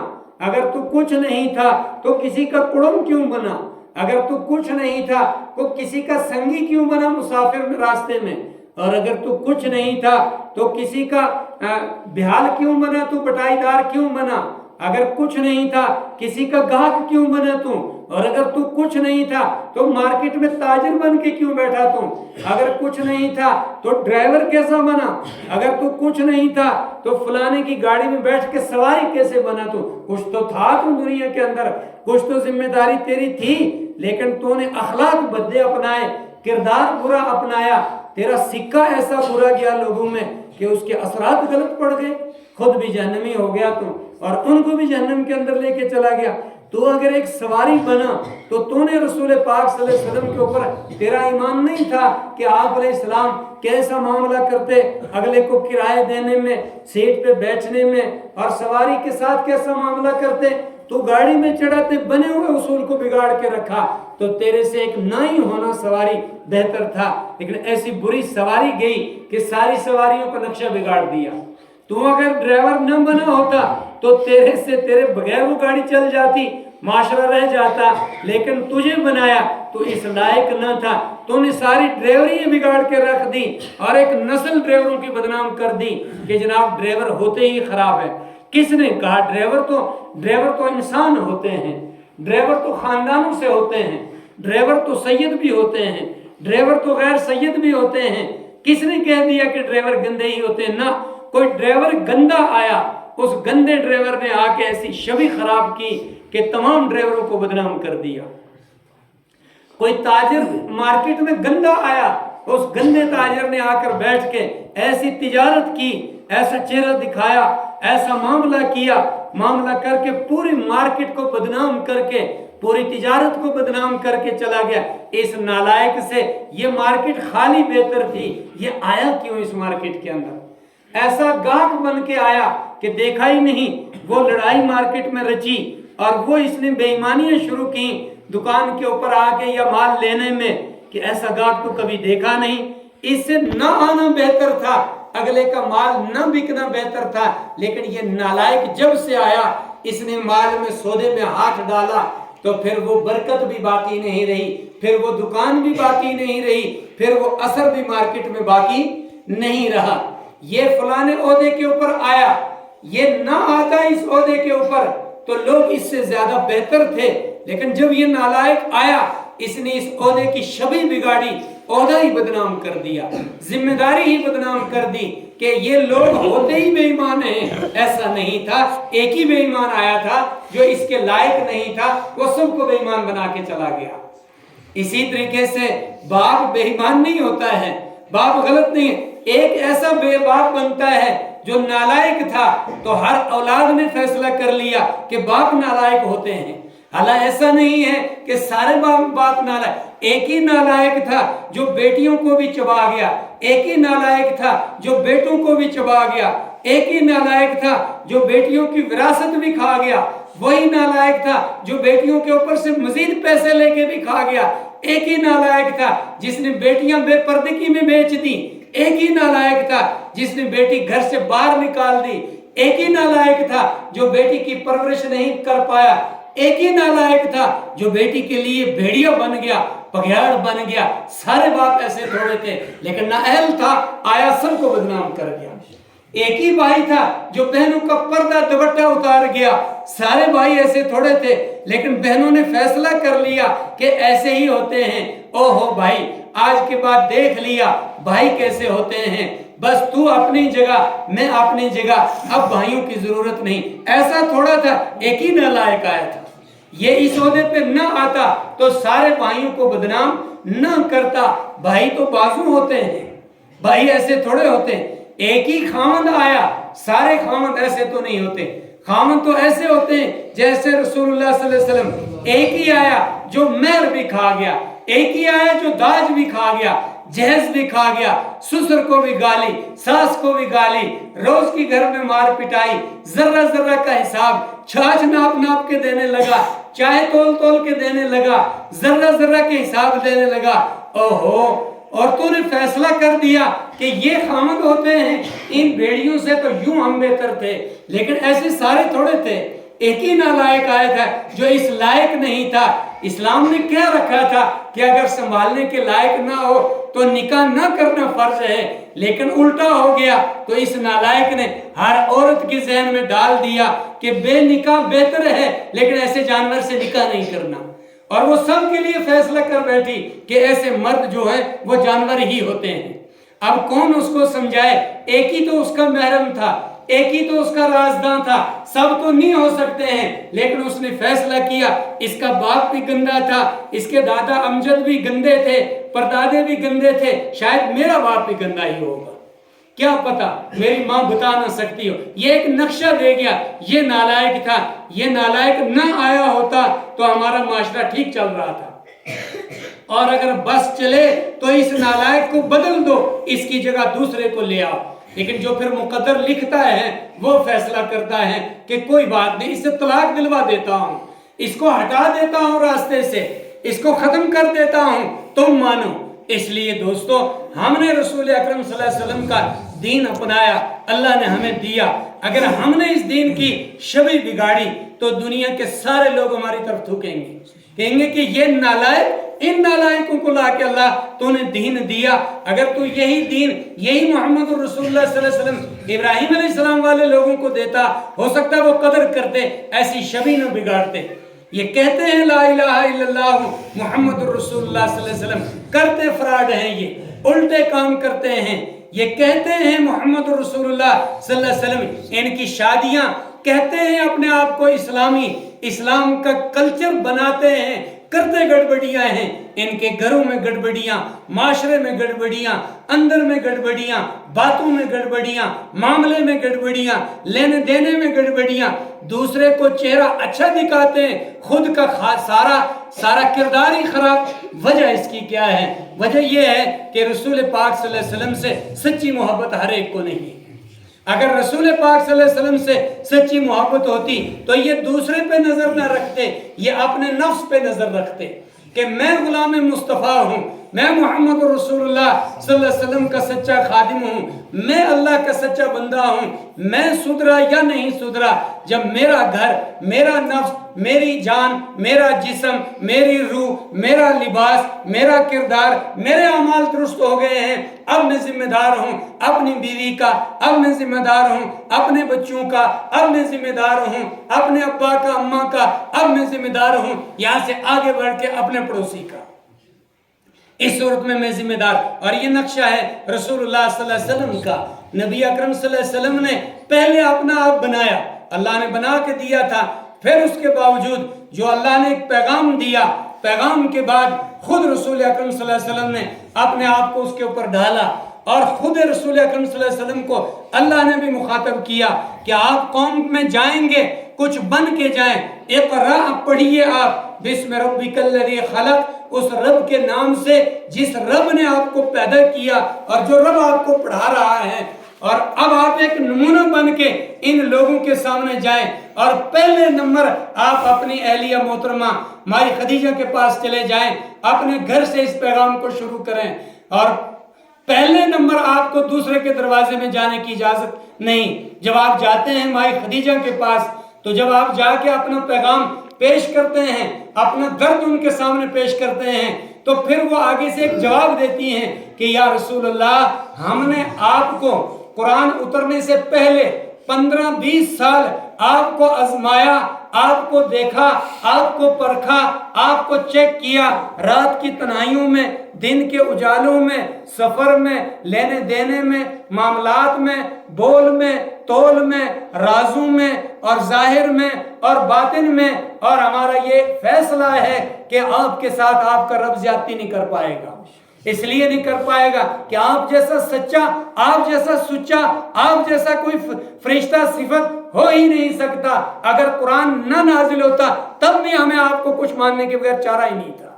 اگر تو کچھ نہیں تھا تو کسی کا کڑم کیوں بنا؟ اگر تو کچھ نہیں تھا تو کسی کا سنگی کیوں بنا مسافر میں راستے میں؟ اور اگر تو کچھ نہیں تھا تو کسی کا بحال کیوں بنا؟ تو بٹائی دار کیوں بنا؟ اگر کچھ نہیں تھا کسی کا گاہک کیوں بنا تو؟ اور اگر تو کچھ نہیں تھا تو مارکیٹ میں تاجر بن کے کیوں بیٹھا تو؟ اگر کچھ نہیں تھا تو ڈرائیور کیسا بنا؟ اگر تو کچھ نہیں تھا تو فلانے کی گاڑی میں بیٹھ کے سواری کیسے بنا تو؟ کچھ تو تھا تو دنیا کے اندر، کچھ تو ذمہ داری تیری تھی، لیکن تو نے اخلاق بدے اپنائے، کردار برا اپنایا، تیرا سکہ ایسا برا گیا لوگوں میں کہ اس کے اثرات غلط پڑ گئے، خود بھی جہنمی ہو گیا تو اور ان کو بھی جہنم کے اندر لے کے چلا گیا۔ تو اگر ایک سواری بنا تو نے رسول پاک صلی اللہ علیہ وسلم کے اوپر تیرا ایمان نہیں تھا کہ آپ علیہ السلام کیسا معاملہ کرتے، اگلے کو کرایہ دینے میں، سیٹ پہ بیٹھنے میں، اور سواری کے ساتھ کیسا معاملہ کرتے، تو گاڑی میں چڑھاتے، بنے ہوئے اصول کو بگاڑ کے رکھا، تو تیرے سے ایک نہ ہی ہونا سواری بہتر تھا، لیکن ایسی بری سواری گئی کہ ساری سواریوں کا نقشہ بگاڑ دیا۔ تو اگر ڈرائیور نہ بنا ہوتا تو تیرے بغیر وہ گاڑی چل جاتی، معاشرہ رہ جاتا، لیکن تجھے بنایا تو اس لائق نہ تھا، تو نے ساری ڈرائیوری بگاڑ کے رکھ دی اور ایک نسل ڈرائیوروں کی بدنام کر دی کہ جناب ڈرائیور ہوتے ہی خراب ہے۔ کس نے کہا؟ ڈرائیور تو انسان ہوتے ہیں، ڈرائیور تو خاندانوں سے ہوتے ہیں، ڈرائیور تو سید بھی ہوتے ہیں، ڈرائیور تو غیر سید بھی ہوتے ہیں۔ کس نے کہہ دیا کہ ڈرائیور گندے ہی ہوتے ہیں؟ نہ، کوئی ڈرائیور گندا آیا، اس گندے ڈرائیور نے آ کے ایسی شبیہ خراب کی کہ تمام ڈرائیوروں کو بدنام کر دیا۔ کوئی تاجر مارکیٹ میں گندا آیا، اس گندے تاجر نے آ کر بیٹھ کے ایسی تجارت کی، ایسا چہرہ دکھایا، ایسا معاملہ کیا، معاملہ کر کے پوری مارکیٹ کو بدنام کر کے، پوری تجارت کو بدنام کر کے چلا گیا۔ اس نالائق سے یہ مارکیٹ خالی بہتر تھی، یہ آیا کیوں اس مارکیٹ کے اندر؟ ایسا گاہک بن کے آیا کہ دیکھا ہی نہیں، وہ لڑائی مارکیٹ میں رچی اور وہ اس نے بے ایمانیاں شروع کی دکان کے اوپر آ کے یا مال لینے میں کہ ایسا گاہک تو کبھی دیکھا نہیں۔ اس سے نہ آنا بہتر تھا، اگلے کا مال نہ بکنا بہتر تھا، لیکن یہ نالائق جب سے آیا، اس نے مال میں سودے میں ہاتھ ڈالا تو پھر وہ برکت بھی باقی نہیں رہی، پھر وہ دکان بھی باقی نہیں رہی، پھر وہ اثر بھی مارکیٹ میں باقی نہیں رہا۔ یہ فلانے عہدے کے اوپر آیا، یہ نہ آتا اس عہدے کے اوپر تو لوگ اس سے زیادہ بہتر تھے، لیکن جب یہ نالائق آیا، اس نے اس عہدے کی شبیہ بگاڑی، عہدہ ہی بدنام کر دیا، ذمہ داری ہی بدنام کر دی کہ یہ لوگ ہوتے ہی بے ایمان ہیں۔ ایسا نہیں تھا، ایک ہی بے ایمان آیا تھا جو اس کے لائق نہیں تھا، وہ سب کو بے ایمان بنا کے چلا گیا۔ اسی طریقے سے باپ بے ایمان نہیں ہوتا ہے، باپ غلط نہیں ہے، ایک ایسا بے باپ بنتا ہے جو نالائق تھا تو ہر اولاد نے فیصلہ کر لیا کہ باپ نالائق ہوتے ہیں۔ حالانکہ ایسا نہیں ہے کہ سارے باپ نالائق، ایک ہی نالائق تھا جو بیٹیوں کو بھی چبا گیا، ایک ہی نالائق تھا جو بیٹوں کو بھی چبا گیا، ایک ہی نالائق تھا جو بیٹیوں کی وراثت بھی کھا گیا، وہی نالائق تھا جو بیٹیوں کے اوپر سے مزید پیسے لے کے بھی کھا گیا، ایک ہی نالائق تھا جس نے بیٹیاں بے پردگی میں بیچ دی، ایک ہی نالائق تھا جس نے بیٹی گھر سے باہر نکال دی، ایک ہی نالائق تھا جو بیٹی کی پرورش نہیں کر پایا، ایک ہی نالائق تھا جو بیٹی کے لیے بھیڑیا بن گیا، پگیاڑ بن گیا۔ سارے باپ ایسے تھوڑے تھے، لیکن نااہل تھا، آیا سب کو بدنام کر گیا۔ ایک ہی بھائی تھا جو بہنوں کا پردہ دوپٹہ اتار گیا، سارے بھائی ایسے تھوڑے تھے، لیکن بہنوں نے فیصلہ کر لیا کہ ایسے ہی ہوتے ہیں۔ او ہو بھائی، آج کے بعد دیکھ لیا بھائی کیسے ہوتے ہیں، بس تو اپنی جگہ میں اپنی جگہ، اب بھائیوں کی ضرورت نہیں۔ ایسا تھوڑا تھا ایک ہی نالائق آیا تھا، یہ اس عہدے پہ نہ آتا تو سارے بھائیوں کو بدنام نہ کرتا۔ بھائی تو بازو ہوتے ہیں، بھائی ایسے تھوڑے ہوتے ہیں۔ ایک ہی خاوند آیا، سارے خاوند ایسے تو نہیں ہوتے، خاوند تو ایسے ہوتے ہیں جیسے رسول اللہ صلی اللہ علیہ وسلم، ایک ہی آیا جو مہر بھی کھا گیا، ایک ہی آیا جو داج بھی کھا گیا، جہیز بھی کھا گیا، سسر کو بھی گالی، ساس کو بھی گالی، روز کی گھر میں مار پٹائی، ذرہ ذرہ کا حساب، چھاچ ناپ ناپ کے دینے لگا، چائے تول تول کے دینے لگا، ذرہ ذرہ کے حساب دینے لگا۔ اوہو، اور تو نے فیصلہ کر دیا کہ یہ خامد ہوتے ہیں، ان بھیڑیوں سے تو یوں ہم بہتر تھے۔ لیکن ایسے سارے تھوڑے تھے، ایک ہی نالائق آیا تھا جو اس لائق نہیں تھا۔ اسلام نے کیا رکھا تھا کہ اگر سنبھالنے کے لائق نہ ہو تو نکاح نہ کرنا فرض ہے، لیکن الٹا ہو گیا تو اس نالائق نے ہر عورت کے ذہن میں ڈال دیا کہ بے نکاح بہتر ہے، لیکن ایسے جانور سے نکاح نہیں کرنا، اور وہ سب کے لیے فیصلہ کر بیٹھی کہ ایسے مرد جو ہے وہ جانور ہی ہوتے ہیں۔ اب کون اس کو سمجھائے؟ ایک ہی تو اس کا محرم تھا، ایک ہی تو اس کا رازداں تھا، سب تو نہیں ہو سکتے ہیں، لیکن اس نے فیصلہ کیا۔ اس کا باپ بھی گندا تھا، اس کے دادا امجد بھی گندے تھے، پردادے بھی گندے تھے، شاید میرا باپ بھی گندا ہی ہوگا، کیا پتا، میری ماں بتا نہ سکتی ہو۔ یہ ایک نقشہ دے گیا، یہ نالائق تھا، یہ نالائق نہ آیا ہوتا تو ہمارا معاشرہ ٹھیک چل رہا تھا، اور اگر بس چلے تو اس نالائق کو بدل دو، اس کی جگہ دوسرے کو لے آؤ۔ لیکن جو پھر مقدر لکھتا ہے وہ فیصلہ کرتا ہے کہ کوئی بات نہیں، اس سے طلاق دلوا دیتا ہوں، اس کو ہٹا دیتا ہوں راستے سے، اس کو ختم کر دیتا ہوں، تم مانو۔ اس لیے دوستو، ہم نے رسول اکرم صلی اللہ علیہ وسلم کا دین اپنایا، اللہ نے ہمیں دیا۔ اگر ہم نے اس دین کی شبیہ بگاڑی تو دنیا کے سارے لوگ ہماری طرف تھوکیں گے، کہیں گے کہ یہ نالائق، ان نالائقوں کو لا کے اللہ تو نے دین دیا۔ اگر تو یہی دین، یہی محمد رسول اللہ صلی اللہ علیہ وسلم ابراہیم علیہ السلام والے لوگوں کو دیتا، ہو سکتا ہے وہ قدر کرتے، ایسی شبیہ نہ بگاڑتے۔ یہ کہتے ہیں لا الہ الا اللہ محمد رسول اللہ صلی اللہ علیہ وسلم، کرتے فراڈ ہیں، یہ الٹے کام کرتے ہیں۔ یہ کہتے ہیں محمد رسول اللہ صلی اللہ علیہ وسلم، ان کی شادیاں کہتے ہیں اپنے آپ کو اسلامی، اسلام کا کلچر بناتے ہیں، کرتے گڑبڑیاں ہیں، ان کے گھروں میں گڑبڑیاں، معاشرے میں گڑبڑیاں، اندر میں گڑبڑیاں، باتوں میں گڑبڑیاں، معاملے میں گڑبڑیاں، لینے دینے میں گڑبڑیاں، دوسرے کو چہرہ اچھا دکھاتے ہیں، خود کا سارا کردار ہی خراب۔ وجہ اس کی کیا ہے؟ وجہ یہ ہے کہ رسول پاک صلی اللہ علیہ وسلم سے سچی محبت ہر ایک کو نہیں۔ اگر رسول پاک صلی اللہ علیہ وسلم سے سچی محبت ہوتی تو یہ دوسرے پہ نظر نہ رکھتے، یہ اپنے نفس پہ نظر رکھتے کہ میں غلام مصطفیٰ ہوں، میں محمد رسول اللہ صلی اللہ علیہ وسلم کا سچا خادم ہوں، میں اللہ کا سچا بندہ ہوں، میں سدھرا یا نہیں سدھرا جب میرا گھر، میرا نفس، میری جان، میرا جسم، میری روح، میرا لباس، میرا کردار، میرے اعمال درست ہو گئے ہیں، اب میں ذمہ دار ہوں اپنی بیوی کا، اب میں ذمہ دار ہوں اپنے بچوں کا، اب میں ذمہ دار ہوں اپنے ابا کا، اماں کا، اب میں ذمہ دار ہوں یہاں سے آگے بڑھ کے اپنے پڑوسی کا۔ اس صورت میں ذمہ دار۔ اور یہ نقشہ ہے رسول اللہ صلی اللہ علیہ وسلم کا۔ نبی اکرم صلی اللہ علیہ وسلم نے پہلے اپنا آپ بنایا، اللہ نے بنا کے دیا تھا، پھر اس کے باوجود جو اللہ نے ایک پیغام دیا، پیغام کے بعد خود رسول اکرم صلی اللہ علیہ وسلم نے اپنے آپ کو اس کے اوپر ڈالا، اور خود رسول اکرم صلی اللہ علیہ وسلم کو اللہ نے بھی مخاطب کیا کہ آپ قوم میں جائیں گے کچھ بن کے جائیں، اقرا پڑھیے آپ، بسم ربک الذی خلق، اس رب کے نام سے جس رب نے آپ کو پیدا کیا اور جو رب آپ کو پڑھا رہا ہے۔ اور اب آپ ایک نمونہ بن کے ان لوگوں کے سامنے جائیں، اور پہلے نمبر آپ اپنی اہلیہ محترمہ مائی خدیجہ کے پاس چلے جائیں، اپنے گھر سے اس پیغام کو شروع کریں، اور پہلے نمبر آپ کو دوسرے کے دروازے میں جانے کی اجازت نہیں۔ جب آپ جاتے ہیں مائی خدیجہ کے پاس، تو جب آپ جا کے اپنا پیغام پیش کرتے ہیں، اپنا درد ان کے سامنے پیش کرتے ہیں، تو پھر وہ آگے سے ایک جواب دیتی ہیں کہ یا رسول اللہ، ہم نے آپ کو قرآن اترنے سے پہلے 15-20 سال آپ کو آزمایا، آپ کو دیکھا، آپ کو پرکھا، آپ کو چیک کیا، رات کی تنہائیوں میں، دن کے اجالوں میں، سفر میں، لینے دینے میں، معاملات میں، بول میں، تول میں، رازوں میں اور ظاہر میں اور باطن میں، اور ہمارا یہ فیصلہ ہے کہ آپ کے ساتھ آپ کا رب زیادتی نہیں کر پائے گا۔ اس لیے نہیں کر پائے گا کہ آپ جیسا سچا، آپ جیسا سچا، آپ جیسا کوئی فرشتہ صفت ہو ہی نہیں سکتا۔ اگر قرآن نہ نازل ہوتا تب بھی ہمیں آپ کو کچھ ماننے کے بغیر چارہ ہی نہیں تھا،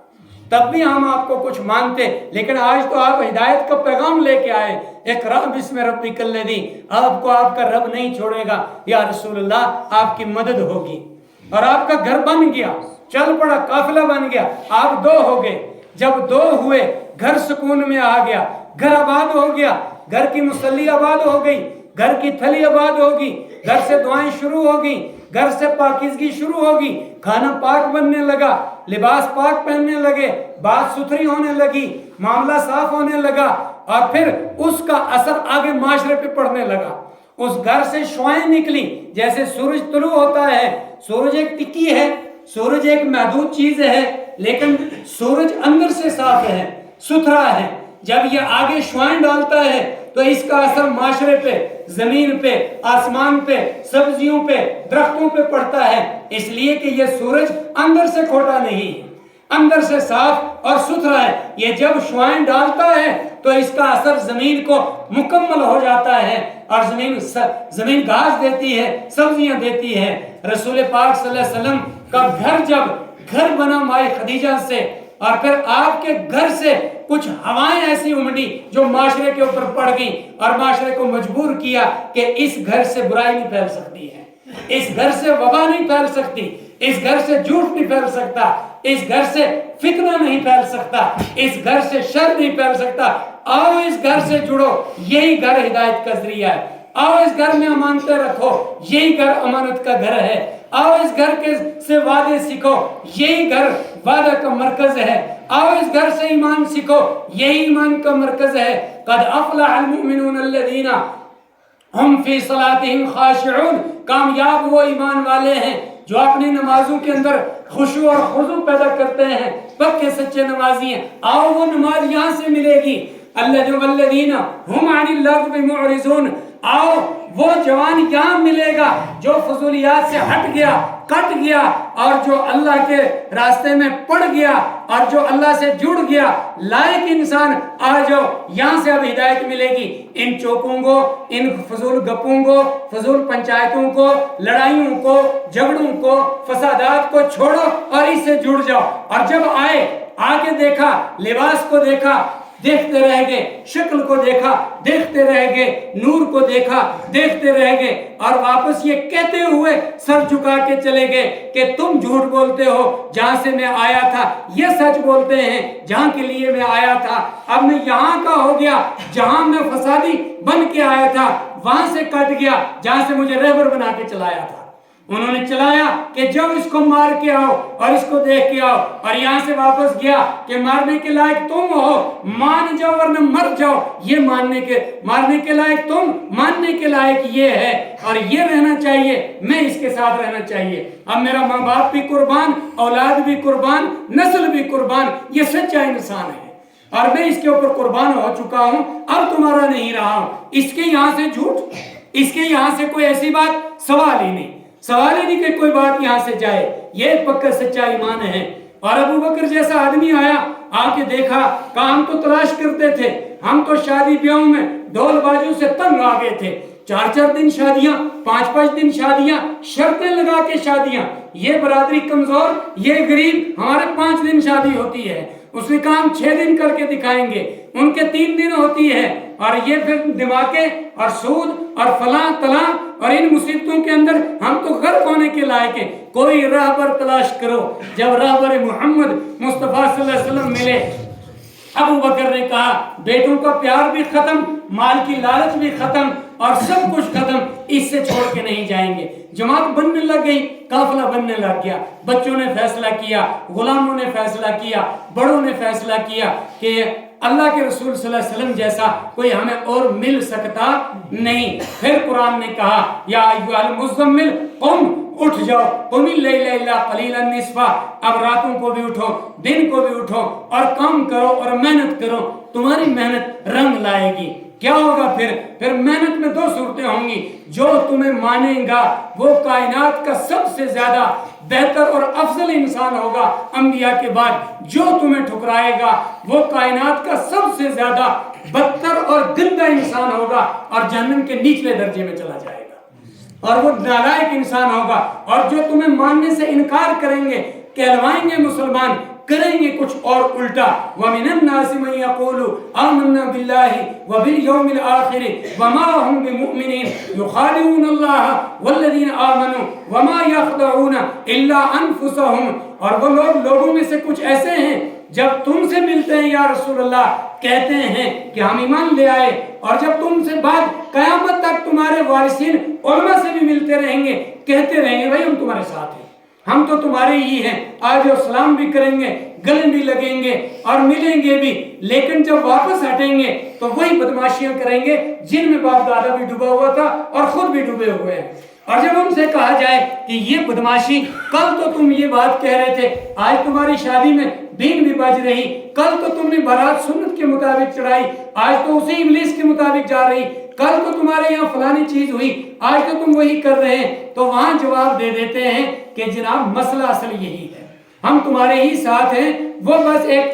تب بھی ہم آپ کو کچھ مانتے، لیکن آج تو آپ ہدایت کا پیغام لے کے آئے، اقرأ بسم ربک الذی، آپ کو آپ کا رب نہیں چھوڑے گا، یا رسول اللہ آپ کی مدد ہوگی۔ اور آپ کا گھر بن گیا، چل پڑا، قافلہ بن گیا، آپ 2 ہو گئے، جب 2 ہوئے گھر سکون میں آ گیا، گھر آباد ہو گیا، گھر کی مسلی آباد ہو گئی، گھر کی تھلی آباد ہوگی، گھر سے دعائیں شروع ہوگی، گھر سے پاکیزگی شروع ہوگی، کھانا پاک بننے لگا، لباس پاک پہننے لگے، بات ستھری ہونے لگی، معاملہ صاف ہونے لگا، اور پھر اس کا اثر آگے معاشرے پہ پڑنے لگا۔ اس گھر سے شعائیں نکلی، جیسے سورج طلوع ہوتا ہے، سورج ایک ٹکی ہے، سورج ایک محدود چیز ہے، لیکن سورج اندر سے صاف ہے، ستھرا ہے۔ جب یہ آگے شعائیں ڈالتا ہے تو اس کا اثر معاشرے پہ، زمین پہ، آسمان پہ، سبزیوں پہ، درختوں پہ پڑتا ہے، اس لیے کہ یہ سورج اندر سے کھوٹا نہیں ہے، اندر سے صاف اور ستھرا ہے۔ یہ جب شعائیں ڈالتا ہے تو اس کا اثر زمین کو مکمل ہو جاتا ہے، اور زمین گھاس دیتی ہے، سبزیاں دیتی ہے۔ رسول پاک صلی اللہ علیہ وسلم کا گھر جب گھر بنا مائے خدیجہ سے، اور پھر آپ کے گھر سے کچھ ہوائیں ایسی امڑی جو معاشرے کے اوپر پڑ گئی اور معاشرے کو مجبور کیا کہ اس گھر سے برائی نہیں پھیل سکتی ہے، اس گھر سے وبا نہیں پھیل سکتی، اس گھر سے جھوٹ نہیں پھیل سکتا، اس گھر سے فتنہ نہیں پھیل سکتا، اس گھر سے شر نہیں پھیل سکتا، آؤ اس گھر سے جڑو، یہی گھر ہدایت کا ذریعہ ہے، آؤ اس گھر میں امانتیں رکھو، یہی گھر امانت کا گھر ہے، آؤ اس گھر کے سے وعدے سیکھو، یہی گھر وعدہ کا مرکز ہے، آؤ اس گھر سے ایمان سیکھو، یہی ایمان کا مرکز ہے۔ قد افلح المؤمنون الذین ہم فی صلاتہم خاشعون، کامیاب وہ ایمان والے ہیں جو اپنی نمازوں کے اندر خشوع اور خضوع پیدا کرتے ہیں، پکے سچے نمازی ہیں۔ آؤ وہ نماز یہاں سے ملے گی۔ الذین ہم عن اللغو معرضون، آؤ وہ جوان یہاں ملے گا جو فضولیات سے ہٹ گیا، کٹ گیا، اور جو اللہ کے راستے میں پڑ گیا، اور جو اللہ سے جڑ گیا، لائق انسان آ جاؤ، یہاں سے اب ہدایت ملے گی۔ ان چوکوں کو، ان فضول گپوں کو، فضول پنچایتوں کو، لڑائیوں کو، جھگڑوں کو، فسادات کو چھوڑو اور اس سے جڑ جاؤ۔ اور جب آئے، آگے دیکھا، لباس کو دیکھا، دیکھتے رہ گئے، شکل کو دیکھا، دیکھتے رہ گئے، نور کو دیکھا، دیکھتے رہ گئے، اور واپس یہ کہتے ہوئے سر جھکا کے چلے گئے کہ تم جھوٹ بولتے ہو، جہاں سے میں آیا تھا یہ سچ بولتے ہیں، جہاں کے لیے میں آیا تھا اب میں یہاں کا ہو گیا، جہاں میں فسادی بن کے آیا تھا وہاں سے کٹ گیا، جہاں سے مجھے رہبر بنا کے چلایا تھا۔ انہوں نے چلایا کہ جب اس کو مار کے آؤ اور اس کو دیکھ کے آؤ، اور یہاں سے واپس گیا کہ مارنے کے لائق تم ہو، مان جاؤ ورنہ مر جاؤ، یہ مارنے کے لائق تم، ماننے کے لائق یہ ہے، اور یہ رہنا چاہیے، میں اس کے ساتھ رہنا چاہیے۔ اب میرا ماں باپ بھی قربان، اولاد بھی قربان، نسل بھی قربان، یہ سچا انسان ہے، اور میں اس کے اوپر قربان ہو چکا ہوں، اب تمہارا نہیں رہا ہوں۔ اس کے یہاں سے جھوٹ، اس کے یہاں سے کوئی ایسی بات سوال ہی نہیں، سوال ہی نہیں کہ کوئی بات یہاں سے جائے، یہ پکا سچا ایمان ہے۔ اور ابو بکر جیسا آدمی آیا، آ کے دیکھا، کہا ہم تو تلاش کرتے تھے، ہم تو شادی بیاہوں میں ڈھول بازوں سے تنگ آ گئے تھے، 4-4 دن شادیاں، 5-5 دن شادیاں، شرطیں لگا کے شادیاں، یہ برادری کمزور، یہ غریب، ہمارے 5 دن شادی ہوتی ہے، اس نے کہا ہم 6 دن کر کے دکھائیں گے، ان کے 3 دن ہوتی ہے، اور یہ پھر دھماکے اور سود اور فلاں تلاں اور ان مصیبتوں کے اندر ہم تو غرق ہونے کے لائق ہیں، کوئی راہبر تلاش کرو۔ جب راہبر محمد مصطفیٰ صلی اللہ علیہ وسلم ملے، ابو بکر نے کہا بیٹوں کا پیار بھی ختم، مال کی لالچ بھی ختم، اور سب کچھ ختم، اس سے چھوڑ کے نہیں جائیں گے۔ جماعت بننے لگ گئی، قافلہ بننے لگ گیا، بچوں نے فیصلہ کیا، غلاموں نے فیصلہ کیا، بڑوں نے فیصلہ کیا کہ اللہ کے رسول صلی اللہ علیہ وسلم جیسا کوئی ہمیں اور مل سکتا نہیں۔ پھر قرآن نے کہا یا ایھا المزمل قم، اٹھ جاؤ، قم اللیل الا قلیلا نصفا، اب راتوں کو بھی اٹھو، دن کو بھی اٹھو اور کام کرو اور محنت کرو، تمہاری محنت رنگ لائے گی۔ کیا ہوگا پھر محنت میں دو صورتیں ہوں گی، جو تمہیں مانے گا وہ کائنات کا سب سے زیادہ بہتر اور افضل انسان ہوگا انبیاء کے بعد، جو تمہیں ٹھکرائے گا وہ کائنات کا سب سے زیادہ بدتر اور گندا انسان ہوگا اور جہنم کے نچلے درجے میں چلا جائے گا، اور وہ نالائق انسان ہوگا۔ اور جو تمہیں ماننے سے انکار کریں گے، کہلوائیں گے مسلمان، کریں گے کچھ اور الٹا۔ وَمِنَ النَّاسِ مَن يَقُولُ آمَنَّا بِاللَّهِ وَبِالْيَوْمِ الْآخِرِ وَمَا هُمْ بِمُؤْمِنِينَ يُخَادِعُونَ اللَّهَ وَالَّذِينَ آمَنُوا وَمَا يَخْدَعُونَ إِلَّا أَنفُسَهُمْ، اور وہ لوگوں میں سے کچھ ایسے ہیں جب تم سے ملتے ہیں یا رسول اللہ کہتے ہیں کہ ہم ایمان لے آئے، اور جب تم سے بعد قیامت تک تمہارے وارثین علماء سے بھی ملتے رہیں گے، کہتے رہیں گے بھائی ہم تمہارے ساتھ ہیں، ہم تو تمہارے ہی ہیں، آج اور سلام بھی کریں گے، گلے بھی لگیں گے اور ملیں گے بھی، لیکن جب واپس ہٹیں گے تو وہی بدماشیاں کریں گے جن میں باپ دادا بھی ڈوبا ہوا تھا اور خود بھی ڈوبے ہوئے ہیں۔ اور جب ان سے کہا جائے کہ یہ بدماشی، کل تو تم یہ بات کہہ رہے تھے، آج تمہاری شادی میں بین بھی بج رہی، کل تو تم نے بارات سنت کے مطابق چڑھائی، آج تو اسی ابلیس کے مطابق جا رہی، کل تو تمہارے یہاں فلانی چیز ہوئی، آج تو تم وہی کر رہے ہیں، تو وہاں جواب دے دیتے ہیں کہ جناب مسئلہ اصل یہی ہے، ہم تمہارے ہی ساتھ ہیں، وہ بس ایک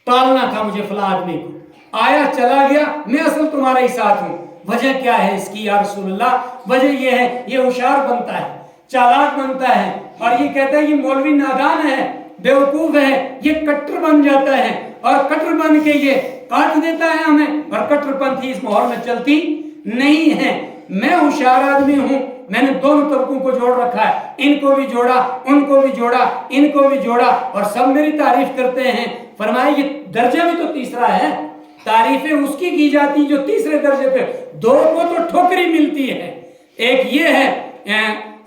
ٹالنا تھا مجھے فلاں آدمی کو، آیا چلا گیا، میں اصل تمہارے ہی ساتھ ہوں۔ وجہ کیا ہے اس کی یا رسول اللہ؟ وجہ یہ ہے، یہ ہوشیار بنتا ہے، چالاک بنتا ہے، اور یہ کہتا ہے یہ مولوی نادان ہے، بیوقوف ہے، یہ کٹر بن جاتا ہے، اور کٹر بن کے یہ کاٹ دیتا ہے ہمیں، اور کٹر پنتھی اس ماحول میں چلتی نہیں ہے۔ میں ہوشیار آدمی ہوں، میں نے دونوں طبقوں کو جوڑ رکھا ہے، ان کو بھی جوڑا، ان کو بھی جوڑا، ان کو بھی جوڑا، اور سب میری تعریف کرتے ہیں۔ فرمایا یہ درجہ بھی تو تیسرا ہے، تعریفیں اس کی جاتی جو تیسرے درجے پہ، دو کو تو ٹھوکری ملتی ہے، ایک یہ ہے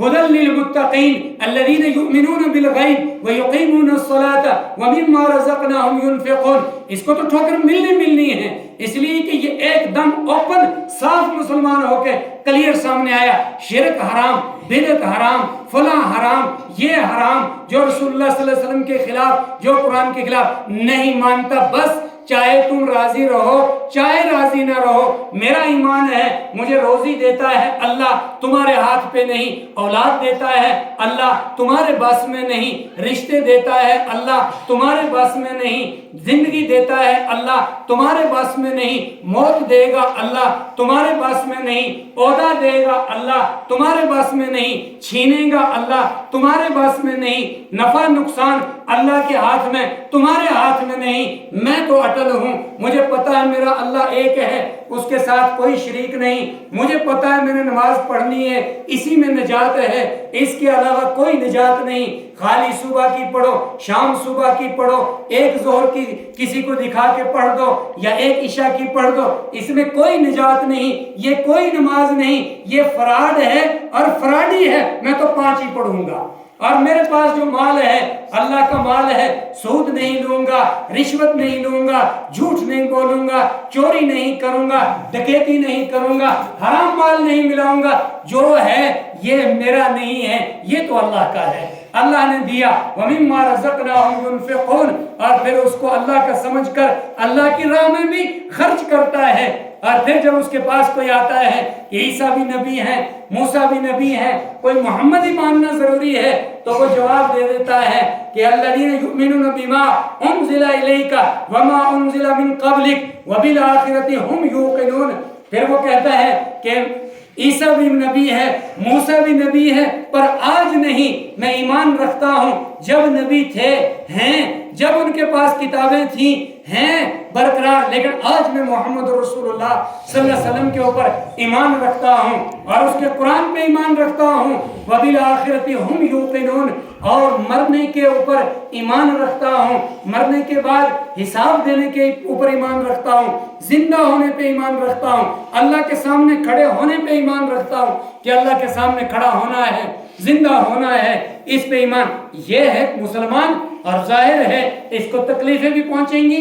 هدى للمتقين الذين يؤمنون بالغيب ويقيمون الصلاة ومما رزقناهم ينفقون، اس کو تو ٹھوکر ملنی ہے، اس لیے کہ یہ ایک دم اوپن صاف مسلمان ہو کے کلیئر سامنے آیا، شرک حرام، بدعت حرام، فلاں حرام، یہ حرام، جو رسول اللہ صلی اللہ علیہ وسلم کے خلاف، جو قرآن کے خلاف نہیں مانتا، بس چاہے تم راضی رہو چاہے راضی نہ رہو، میرا ایمان ہے، مجھے روزی دیتا ہے اللہ، تمہارے ہاتھ پہ نہیں، اولاد دیتا ہے اللہ، تمہارے بس میں نہیں، رشتے دیتا ہے اللہ، تمہارے بس میں نہیں، زندگی دیتا ہے اللہ، تمہارے بس میں نہیں، موت دے گا اللہ، تمہارے بس میں نہیں، عہدہ دے گا اللہ، تمہارے بس میں نہیں، چھینے گا اللہ، تمہارے بس میں نہیں، نفع نقصان اللہ کے ہاتھ میں، تمہارے ہاتھ میں نہیں، میں تو اٹل ہوں، مجھے پتا ہے میرا اللہ ایک ہے، اس کے ساتھ کوئی شریک نہیں، مجھے پتا ہے میں نے نماز پڑھنی ہے، اسی میں نجات ہے، اس کے علاوہ کوئی نجات نہیں، خالی صبح کی پڑھو، شام صبح کی پڑھو، ایک ظہر کی کسی کو دکھا کے پڑھ دو یا ایک عشاء کی پڑھ دو، اس میں کوئی نجات نہیں، یہ کوئی نماز نہیں، یہ فراڈ ہے اور فراڈی ہے، میں تو 5 ہی پڑھوں گا، اور میرے پاس جو مال ہے اللہ کا مال ہے، سود نہیں لوں گا، رشوت نہیں لوں گا، جھوٹ نہیں بولوں گا، چوری نہیں کروں گا، ڈکیتی نہیں کروں گا، حرام مال نہیں ملاؤں گا، جو ہے یہ میرا نہیں ہے، یہ تو اللہ کا ہے، اللہ نے دیا، وَمِمَّا رَزَقْنَاهُمْ يُنْفِقُونَ، اور پھر اس کو اللہ کا سمجھ کر اللہ کی راہ میں بھی خرچ کرتا ہے، اور پھر جب اس کے پاس کوئی آتا ہے کہ عیسیٰ بھی نبی ہے، موسیٰ بھی نبی ہے، کوئی محمد ہی ماننا ضروری ہے، تو وہ جواب دے دیتا ہے کہ الذین یؤمنون بما انزل الیک وما انزل من قبلک وبالآخرۃ ہم یوقنون، پھر وہ کہتا ہے کہ عیسیٰ بھی نبی ہے، موسیٰ بھی نبی ہے، پر آج نہیں، میں ایمان رکھتا ہوں جب نبی تھے ہیں، جب ان کے پاس کتابیں تھیں ہیں برقرار، لیکن آج میں محمد رسول اللہ صلی اللہ علیہ وسلم کے اوپر ایمان رکھتا ہوں اور اس کے قرآن پہ ایمان رکھتا ہوں، وبالآخرۃ ہم یوقنون، اور مرنے کے اوپر ایمان رکھتا ہوں، مرنے کے بعد حساب دینے کے اوپر ایمان رکھتا ہوں، زندہ ہونے پہ ایمان رکھتا ہوں، اللہ کے سامنے کھڑے ہونے پہ ایمان رکھتا ہوں کہ اللہ کے سامنے کھڑا ہونا ہے، زندہ ہونا ہے، اس پہ ایمان، یہ ہے مسلمان، اور ظاہر ہے اس کو تکلیفیں بھی پہنچیں گی،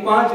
5